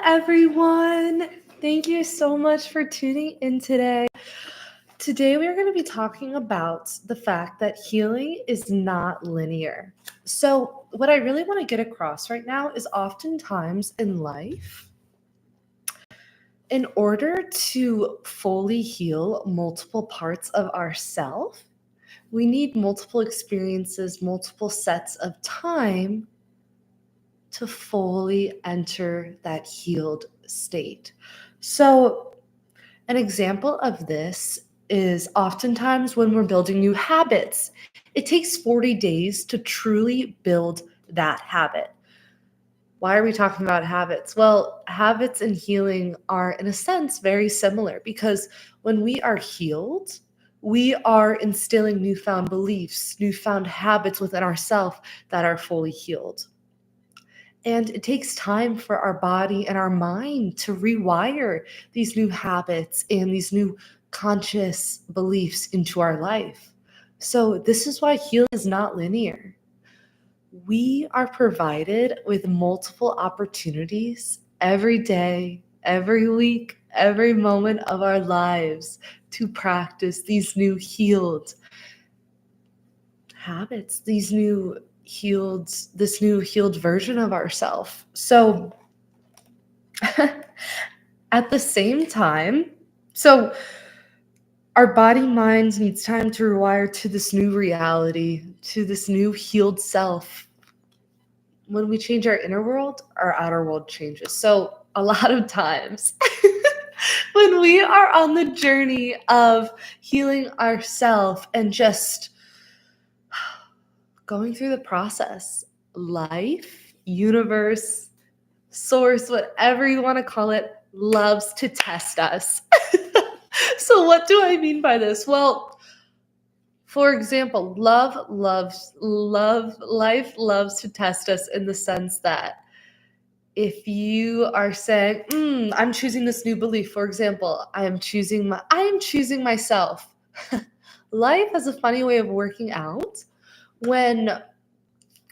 everyone. Thank you so much for tuning in today. Today, we are going to be talking about the fact that healing is not linear. So, what I really want to get across right now is oftentimes in life, in order to fully heal multiple parts of ourself, we need multiple experiences, multiple sets of time to fully enter that healed state. So, an example of this is oftentimes when we're building new habits, it takes 40 days to truly build that habit. Why are we talking about habits? Well, habits and healing are, in a sense, very similar because when we are healed, we are instilling newfound beliefs, newfound habits within ourselves that are fully healed. And it takes time for our body and our mind to rewire these new habits and these new conscious beliefs into our life. So, this is why healing is not linear. We are provided with multiple opportunities every day, every week, every moment of our lives to practice these new healed habits, this new healed version of ourselves. So at the same time, so our body mind needs time to rewire to this new reality, to this new healed self. When we change our inner world, our outer world changes. So a lot of times when we are on the journey of healing ourselves and just going through the process, life, universe, source, whatever you want to call it, loves to test us. So what do I mean by this? Well, for example, life loves to test us in the sense that if you are saying, I'm choosing this new belief, for example, I am choosing myself. Life has a funny way of working out when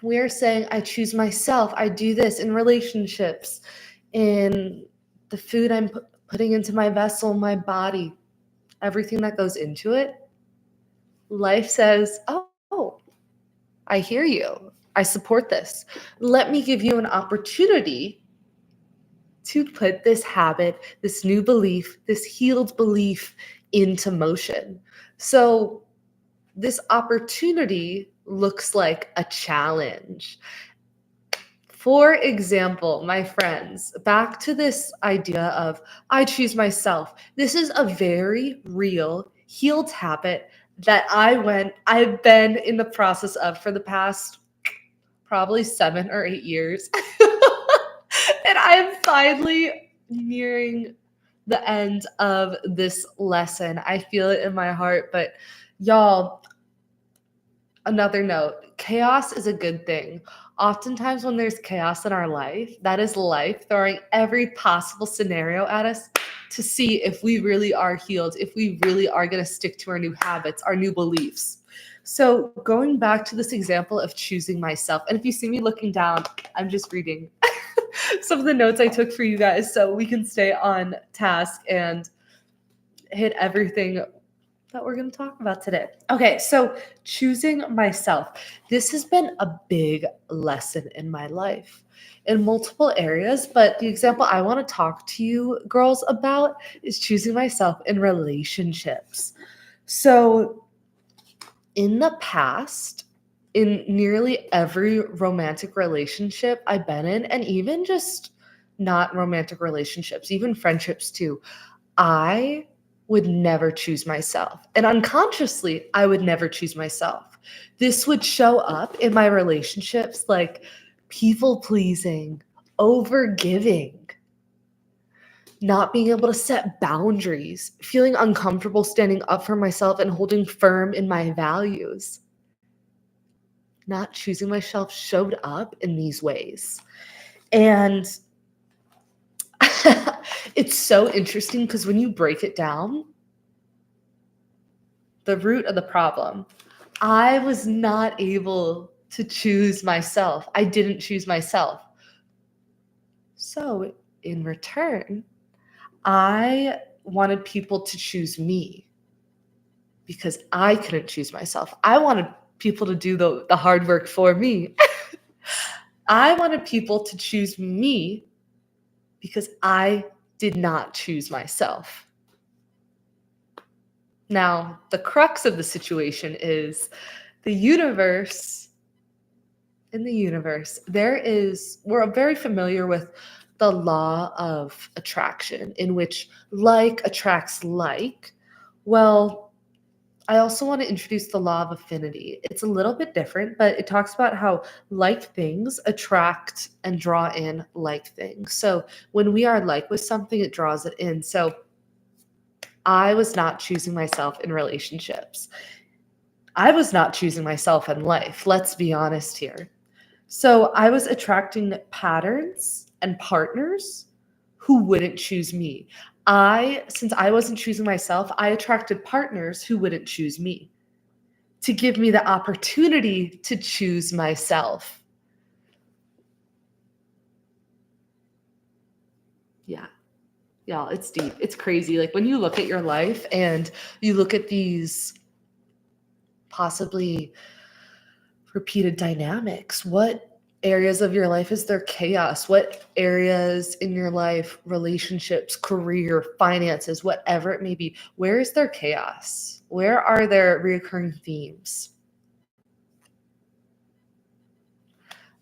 we're saying, I choose myself. I do this in relationships, in the food I'm putting into my vessel, my body, everything that goes into it. Life says, oh, I hear you. I support this. Let me give you an opportunity to put this habit, this new belief, this healed belief into motion. So this opportunity looks like a challenge. For example, my friends, back to this idea of I choose myself. This is a very real healed habit that I've been in the process of for the past probably 7 or 8 years. And I'm finally nearing the end of this lesson. I feel it in my heart, but y'all, another note, chaos is a good thing. Oftentimes when there's chaos in our life, that is life throwing every possible scenario at us to see if we really are healed, if we really are going to stick to our new habits, our new beliefs. So going back to this example of choosing myself, and if you see me looking down, I'm just reading some of the notes I took for you guys so we can stay on task and hit everything that we're going to talk about today. Okay, so choosing myself. This has been a big lesson in my life in multiple areas, but the example I want to talk to you girls about is choosing myself in relationships. So in the past, in nearly every romantic relationship I've been in, and even just not romantic relationships, even friendships too, I would never choose myself. And unconsciously, I would never choose myself. This would show up in my relationships like people pleasing, over giving, not being able to set boundaries, feeling uncomfortable standing up for myself and holding firm in my values. Not choosing myself showed up in these ways. And it's so interesting because when you break it down, the root of the problem, I was not able to choose myself. I didn't choose myself. So In return, I wanted people to choose me because I couldn't choose myself. I wanted people to do the hard work for me. I wanted people to choose me because I did not choose myself. Now, the crux of the situation is the universe. In the universe, we're very familiar with the law of attraction, in which like attracts like. Well, I also want to introduce the law of affinity. It's a little bit different, but it talks about how like things attract and draw in like things. So when we are like with something, it draws it in. So I was not choosing myself in relationships. I was not choosing myself in life. Let's be honest here. So I was attracting patterns and partners who wouldn't choose me. Since I wasn't choosing myself, I attracted partners who wouldn't choose me to give me the opportunity to choose myself. Yeah. Y'all, it's deep. It's crazy. Like when you look at your life and you look at these possibly repeated dynamics, what areas of your life is there chaos? What areas in your life, relationships, career, finances, whatever it may be, where is there chaos? Where are there reoccurring themes?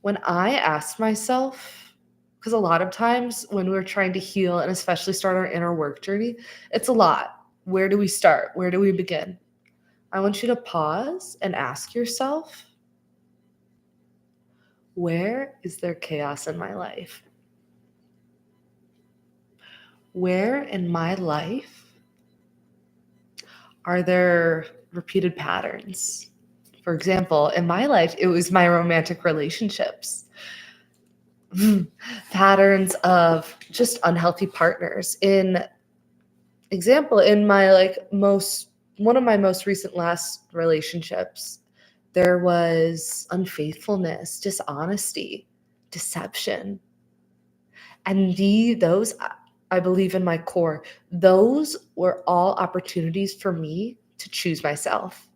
When I asked myself, because a lot of times when we're trying to heal and especially start our inner work journey, it's a lot. Where do we start? Where do we begin? I want you to pause and ask yourself, where is there chaos in my life? Where in my life are there repeated patterns? For example, in my life, it was my romantic relationships. Patterns of just unhealthy partners. In example, in my one of my most recent last relationships, there was unfaithfulness, dishonesty, deception. And those, I believe in my core, those were all opportunities for me to choose myself.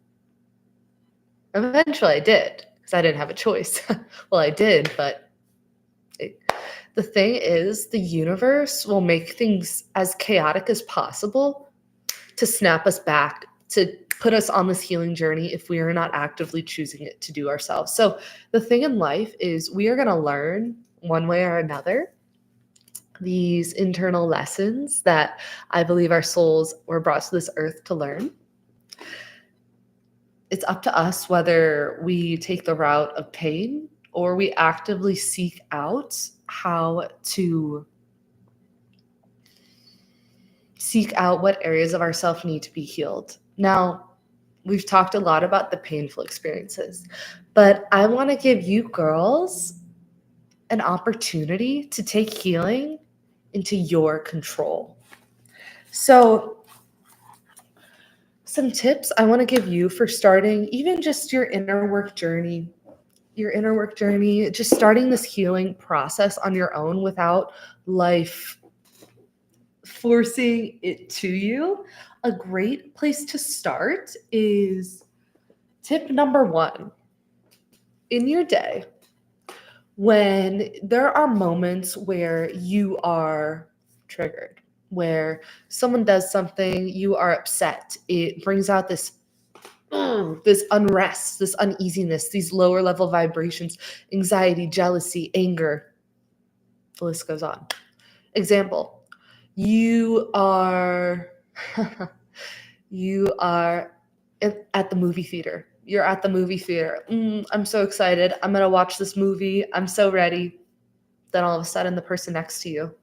Eventually I did because I didn't have a choice. Well, I did, but the thing is, the universe will make things as chaotic as possible to snap us back, to put us on this healing journey if we are not actively choosing it to do ourselves. So the thing in life is we are going to learn one way or another these internal lessons that I believe our souls were brought to this earth to learn. It's up to us whether we take the route of pain or we actively seek out how to seek out what areas of ourself need to be healed. Now, we've talked a lot about the painful experiences, but I want to give you girls an opportunity to take healing into your control. So, some tips I want to give you for starting even just your inner work journey, just starting this healing process on your own without life forcing it to you. A great place to start is tip number 1. In your day, when there are moments where you are triggered, where someone does something, you are upset, it brings out this unrest, this uneasiness, these lower level vibrations, anxiety, jealousy, anger, the list goes on. Example, you are you are at the movie theater. You're at the movie theater. I'm so excited. I'm going to watch this movie. I'm so ready. Then all of a sudden, the person next to you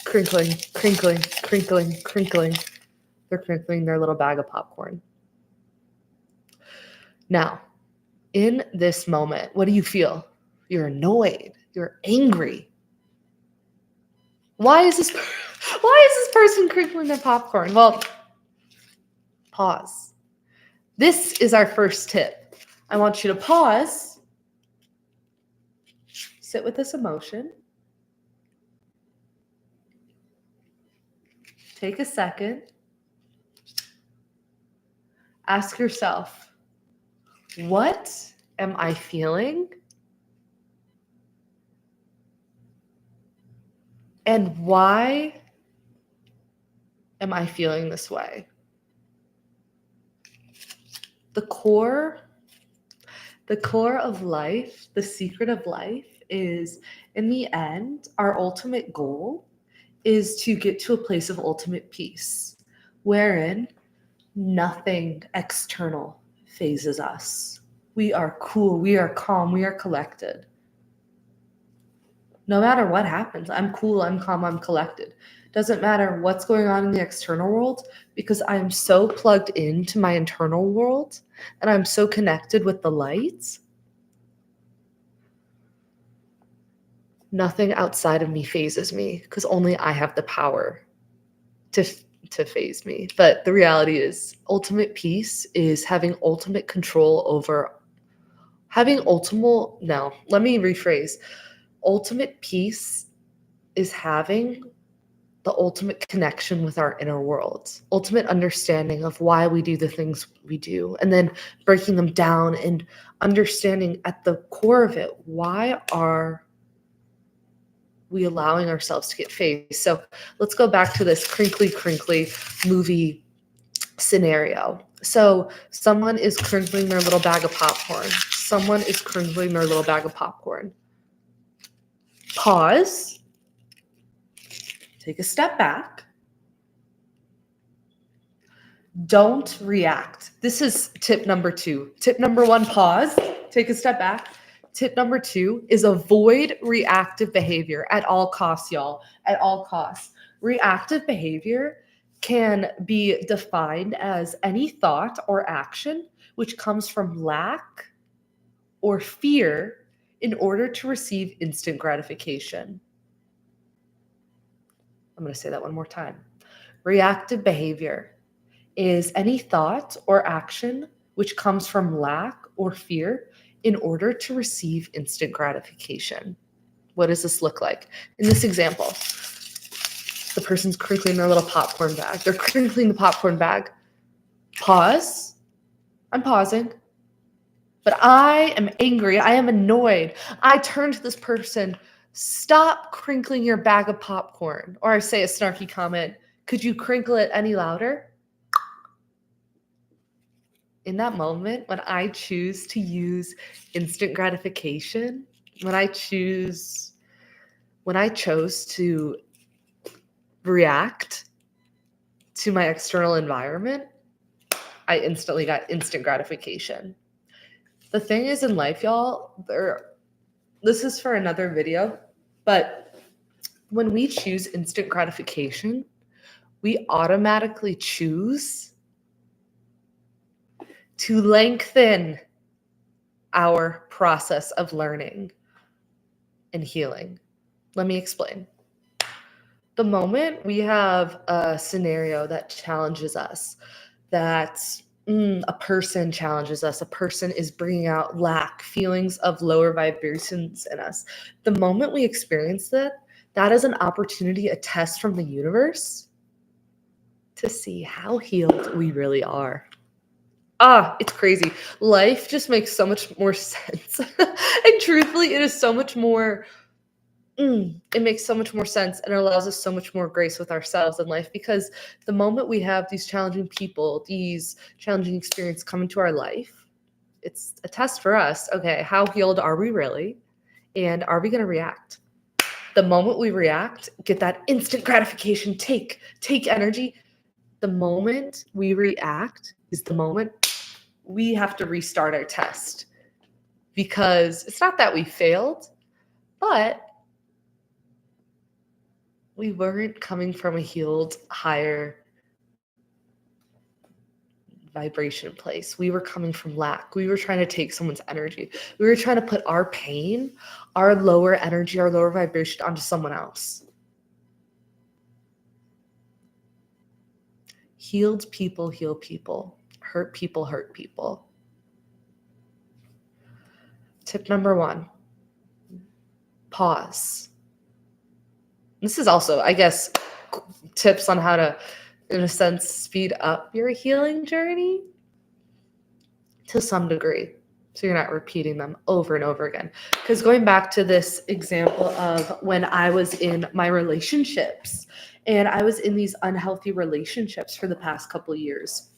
crinkling, crinkling, crinkling, crinkling. They're crinkling their little bag of popcorn. Now, in this moment, what do you feel? You're annoyed. You're angry. Why is this person crinkling their popcorn? Well, pause. This is our first tip. I want you to pause Sit with this emotion. Take a second. Ask yourself, what am I feeling? And why am I feeling this way? The core of life, the secret of life is, in the end, our ultimate goal is to get to a place of ultimate peace, wherein nothing external phases us. We are cool, we are calm, we are collected. No matter what happens, I'm cool, I'm calm, I'm collected. Doesn't matter what's going on in the external world, because I'm so plugged into my internal world and I'm so connected with the light. Nothing outside of me phases me, because only I have the power to phase me. But the reality is, ultimate peace is having ultimate control over no, let me rephrase. Ultimate peace is having the ultimate connection with our inner world, ultimate understanding of why we do the things we do, and then breaking them down and understanding at the core of it, why are we allowing ourselves to get phased? So let's go back to this crinkly movie scenario. So someone is crinkling their little bag of popcorn. Someone is crinkling their little bag of popcorn. Pause. Take a step back. Don't react. This is tip number 2. Tip number 1, pause. Take a step back. Tip number 2 is avoid reactive behavior at all costs, y'all. At all costs. Reactive behavior can be defined as any thought or action which comes from lack or fear in order to receive instant gratification. I'm going to say that one more time. Reactive behavior is any thought or action which comes from lack or fear in order to receive instant gratification. What does this look like? In this example, the person's crinkling their little popcorn bag. They're crinkling the popcorn bag. Pause. I'm pausing. But I am angry. I am annoyed. I turn to this person, stop crinkling your bag of popcorn. Or I say a snarky comment, could you crinkle it any louder? In that moment, when I choose to use instant gratification, when I chose to react to my external environment, I instantly got instant gratification. The thing is in life, y'all, this is for another video, but when we choose instant gratification, we automatically choose to lengthen our process of learning and healing. Let me explain. The moment we have a scenario that challenges us, that a person challenges us, a person is bringing out lack, feelings of lower vibrations in us. The moment we experience that is an opportunity, a test from the universe to see how healed we really are. It's crazy. Life just makes so much more sense. And truthfully, it is so much more, it makes so much more sense and allows us so much more grace with ourselves in life, because the moment we have these challenging people, these challenging experiences come into our life, it's a test for us. Okay, how healed are we really? And are we going to react? The moment we react, get that instant gratification, take energy. The moment we react is the moment we have to restart our test, because it's not that we failed, but we weren't coming from a healed, higher vibration place. We were coming from lack. We were trying to take someone's energy. We were trying to put our pain, our lower energy, our lower vibration onto someone else. Healed people heal people. Hurt people hurt people. Tip number 1. pause. This is also, I guess, tips on how to, in a sense, speed up your healing journey to some degree. So you're not repeating them over and over again. Because going back to this example of when I was in my relationships, and I was in these unhealthy relationships for the past couple of years.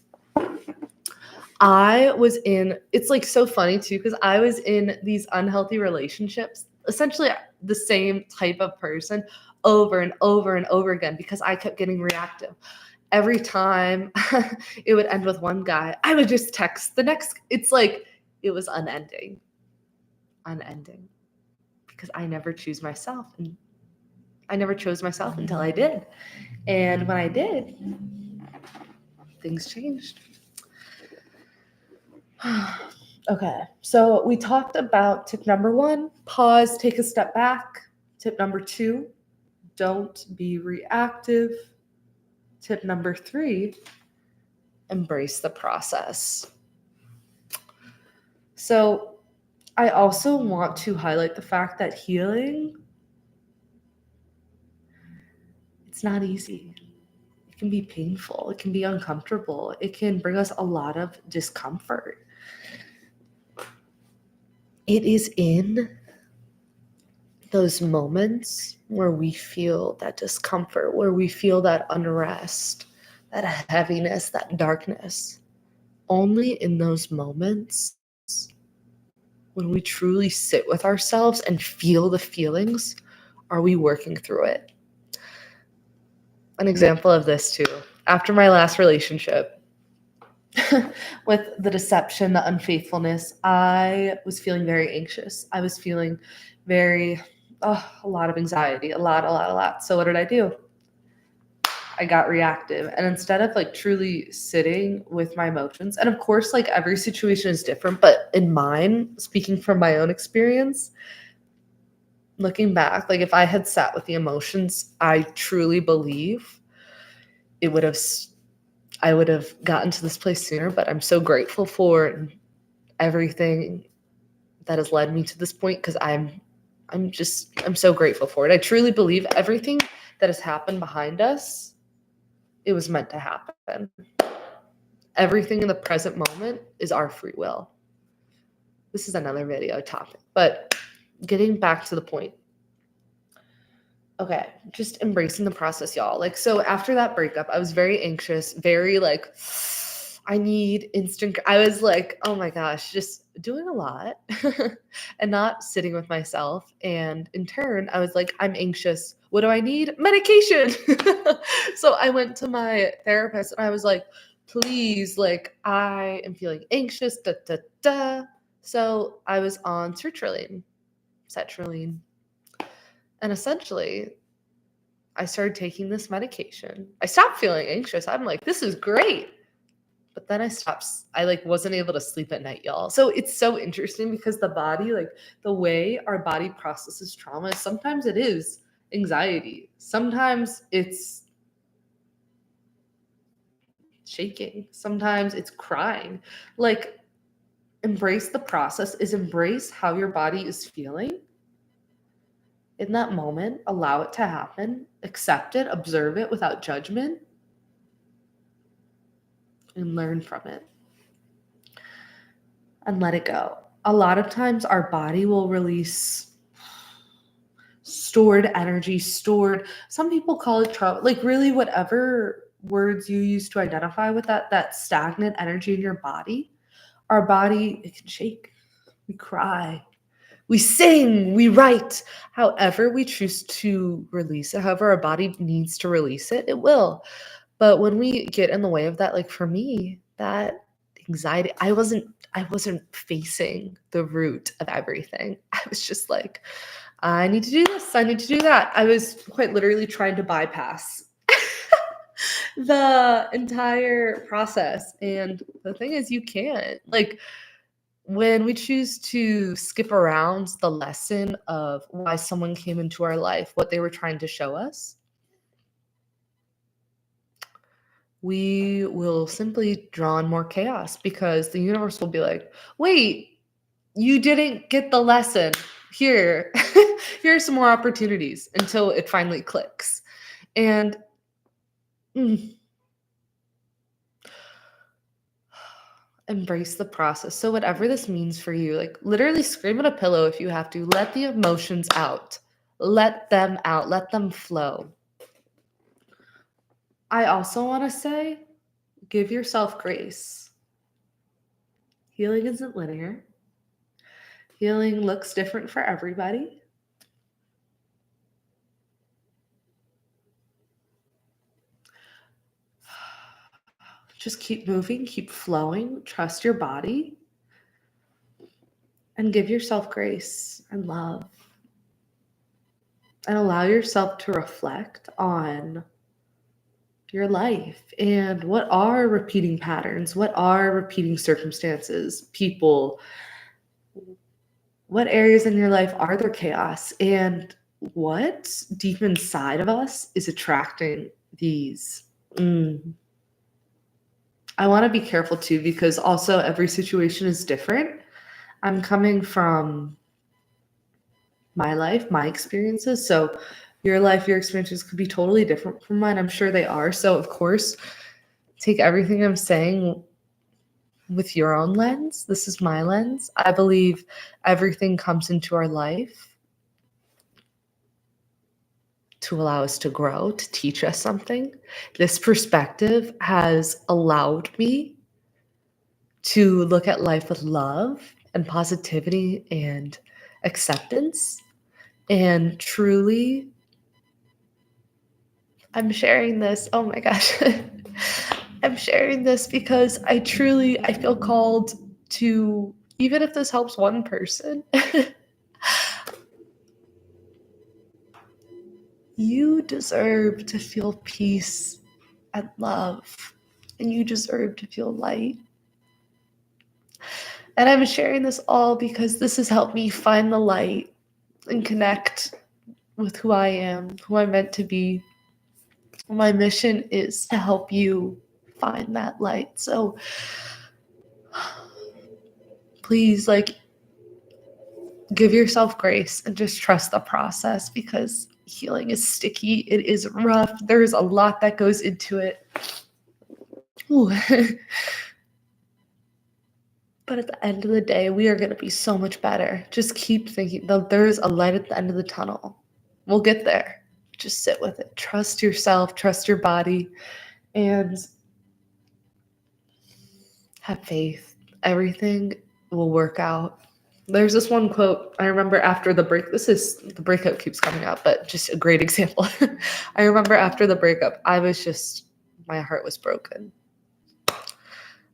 It's like so funny too, because I was in these unhealthy relationships, essentially the same type of person over and over and over again, because I kept getting reactive. Every time it would end with one guy, I would just text the next. It's like it was unending, because I never chose myself, and I never chose myself until I did. And when I did, things changed. Okay, so we talked about tip number 1, pause, take a step back. Tip number 2, don't be reactive. Tip number 3, embrace the process. So I also want to highlight the fact that healing, it's not easy. It can be painful. It can be uncomfortable. It can bring us a lot of discomfort. It is in those moments where we feel that discomfort, where we feel that unrest, that heaviness, that darkness. Only in those moments, when we truly sit with ourselves and feel the feelings, are we working through it. An example of this too, after my last relationship, with the deception, the unfaithfulness, I was feeling very anxious. I was feeling a lot of anxiety, a lot. So what did I do? I got reactive. And instead of like truly sitting with my emotions, and of course, like every situation is different, but in mine, speaking from my own experience, looking back, like if I had sat with the emotions, I truly believe I would have gotten to this place sooner. But I'm so grateful for everything that has led me to this point, because I'm so grateful for it. I truly believe everything that has happened behind us, it was meant to happen. Everything in the present moment is our free will. This is another video topic, but getting back to the point. Okay, just embracing the process, y'all. Like, so after that breakup, I was very anxious, very like, I need instant. I was like, oh my gosh, just doing a lot and not sitting with myself. And in turn, I was like, I'm anxious. What do I need? Medication. So I went to my therapist and I was like, please, like, I am feeling anxious. Da, da, da. So I was on sertraline. And essentially, I started taking this medication. I stopped feeling anxious. I'm like, this is great. But then I like wasn't able to sleep at night, y'all. So it's so interesting because the body, like the way our body processes trauma, sometimes it is anxiety. Sometimes it's shaking. Sometimes it's crying. Like, embrace the process is embrace how your body is feeling. In that moment, allow it to happen, accept it, observe it without judgment, and learn from it. And let it go. A lot of times our body will release stored energy, some people call it trauma, like really whatever words you use to identify with that stagnant energy in your body. Our body, it can shake. We cry. We sing, we write, however we choose to release it, however our body needs to release it, it will. But when we get in the way of that, like for me, that anxiety, I wasn't facing the root of everything. I was just like, I need to do this, I need to do that. I was quite literally trying to bypass the entire process. And the thing is, you can't. Like, when we choose to skip around the lesson of why someone came into our life, what they were trying to show us, we will simply draw on more chaos, because the universe will be like, wait, you didn't get the lesson here. Here are some more opportunities until it finally clicks. And mm, embrace the process. So, whatever this means for you, like literally scream at a pillow if you have to. Let the emotions out. Let them out. Let them flow. I also want to say give yourself grace. Healing isn't linear, healing looks different for everybody. Just keep moving, keep flowing, trust your body, and give yourself grace and love. And allow yourself to reflect on your life and what are repeating patterns, what are repeating circumstances, people, what areas in your life are there chaos, and what deep inside of us is attracting these. I want to be careful too because also every situation is different. I'm coming from my life, my experiences. So your life, your experiences could be totally different from mine. I'm sure they are. So, of course, take everything I'm saying with your own lens. This is my lens. I believe everything comes into our life to allow us to grow, to teach us something. This perspective has allowed me to look at life with love and positivity and acceptance. And truly, I'm sharing this. Oh my gosh. I'm sharing this because I feel called to, even if this helps one person, you deserve to feel peace and love, and you deserve to feel light. And I'm sharing this all because this has helped me find the light and connect with who I am, who I'm meant to be. My mission is to help you find that light. So please, like, give yourself grace and just trust the process because healing is sticky. It is rough. There's a lot that goes into it. Ooh. But at the end of the day, we are going to be so much better. Just keep thinking that there's a light at the end of the tunnel. We'll get there. Just sit with it. Trust yourself, trust your body, and have faith. Everything will work out. There's this one quote I remember after the break. This is the breakup keeps coming up, but just a great example. I remember after the breakup, my heart was broken.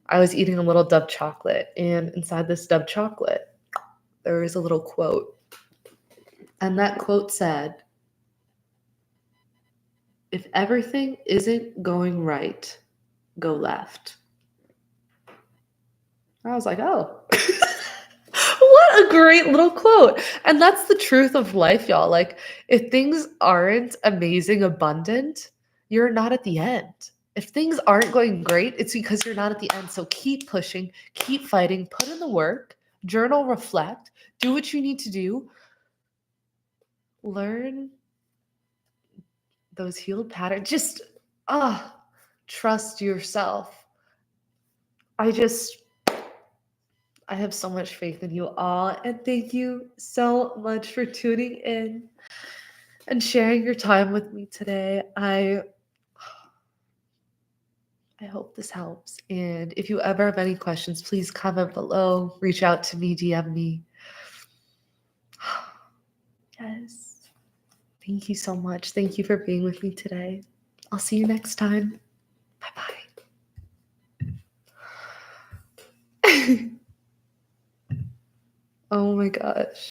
I was eating a little Dove chocolate, and inside this Dove chocolate, there was a little quote. And that quote said, "If everything isn't going right, go left." I was like, oh. What a great little quote. And that's the truth of life, y'all. Like, if things aren't amazing, abundant, you're not at the end. If things aren't going great, it's because you're not at the end. So keep pushing, keep fighting, put in the work, journal, reflect, do what you need to do, learn those healed patterns. Just trust yourself. I have so much faith in you all, and thank you so much for tuning in and sharing your time with me today. I hope this helps. And if you ever have any questions, please comment below, reach out to me, DM me. Yes. Thank you so much. Thank you for being with me today. I'll see you next time. Bye-bye. Oh my gosh.